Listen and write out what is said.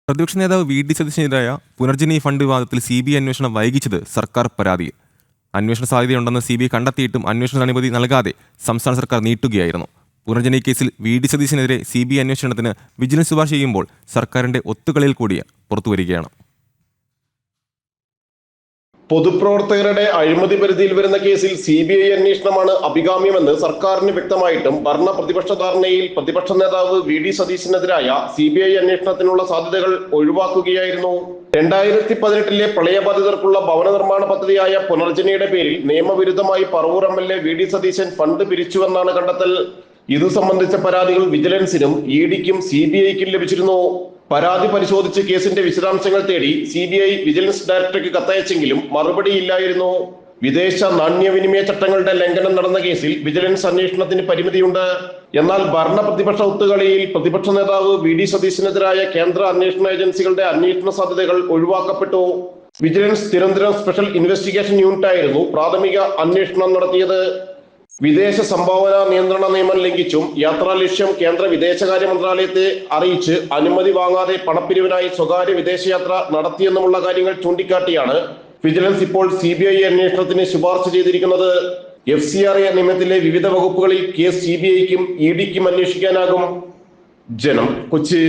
പ്രതിപക്ഷ നേതാവ് VD. സതീശനെതിരായ Punarjani fund വിവാദത്തിൽ CBI അന്വേഷണം വൈകിച്ചത് സർക്കാർ പരാതി. അന്വേഷണ സാധ്യതയുണ്ടെന്ന് CBI കണ്ടെത്തിയിട്ടും അന്വേഷണ അനുമതി നൽകാതെ സംസ്ഥാന സർക്കാർ നീട്ടുകയായിരുന്നു. പുനർജനി കേസിൽ വി.ഡി. സതീശനെതിരെ CBI അന്വേഷണത്തിന് വിജിലൻസ് ശുപാർശ ചെയ്യുമ്പോൾ സർക്കാരിന്റെ ഒത്തുകളിയിൽ കൂടി പുറത്തുവരികയാണ്. പൊതുപ്രവർത്തകരുടെ അഴിമതി പരിധിയിൽ വരുന്ന കേസിൽ CBI അന്വേഷണമാണ് അഭികാമ്യമെന്ന് സർക്കാരിന് വ്യക്തമായിട്ടും ഭരണ പ്രതിപക്ഷ ധാരണയിൽ പ്രതിപക്ഷ നേതാവ് വി.ഡി. സതീശനെതിരായ CBI അന്വേഷണത്തിനുള്ള സാധ്യതകൾ ഒഴിവാക്കുകയായിരുന്നു. 2018 പ്രളയബാധിതർക്കുള്ള ഭവന നിർമ്മാണ പദ്ധതിയായ പുനർജനിയുടെ പേരിൽ നിയമവിരുദ്ധമായി Paravur MLA V D. Satheesan fund പിരിച്ചുവെന്നാണ് കണ്ടെത്തൽ. ഇതു സംബന്ധിച്ച പരാതികൾ വിജിലൻസിനും EDക്കും CBIക്കും ലഭിച്ചിരുന്നു. പരാതി പരിശോധിച്ച് കേസിന്റെ വിശദാംശങ്ങൾ തേടി CBI വിജിലൻസ് ഡയറക്ടർക്ക് കത്തയച്ചെങ്കിലും മറുപടിയില്ലായിരുന്നു. വിദേശ നാണ്യവിനിമയ ചട്ടങ്ങളുടെ ലംഘനം നടന്ന കേസിൽ വിജിലൻസ് അന്വേഷണത്തിന് പരിമിതിയുണ്ട്. എന്നാൽ ഭരണ പ്രതിപക്ഷ ഒത്തുകളിയിൽ പ്രതിപക്ഷ നേതാവ് വി.ഡി. സതീശനെതിരായ കേന്ദ്ര അന്വേഷണ ഏജൻസികളുടെ അന്വേഷണ സാധ്യതകൾ ഒഴിവാക്കപ്പെട്ടു. വിജിലൻസ് തിരുവനന്തപുരം സ്പെഷ്യൽ ഇൻവെസ്റ്റിഗേഷൻ യൂണിറ്റായിരുന്നു പ്രാഥമിക അന്വേഷണം നടത്തിയത്. വിദേശ സംഭാവന നിയന്ത്രണ നിയമം ലംഘിച്ചും യാത്രാ ലക്ഷ്യം കേന്ദ്ര വിദേശകാര്യ മന്ത്രാലയത്തെ അറിയിച്ച് അനുമതി വാങ്ങാതെ പണപ്പിരിവിനായി സ്വകാര്യ വിദേശയാത്ര നടത്തിയെന്നുമുള്ള കാര്യങ്ങൾ ചൂണ്ടിക്കാട്ടിയാണ് വിജിലൻസ് ഇപ്പോൾ CBI അന്വേഷണത്തിന് ശുപാർശ ചെയ്തിരിക്കുന്നത്. FCRA നിയമത്തിലെ വിവിധ വകുപ്പുകളിൽ കേസ് CBIക്കും EDക്കും അന്വേഷിക്കാനാകും. ജനം, കൊച്ചി.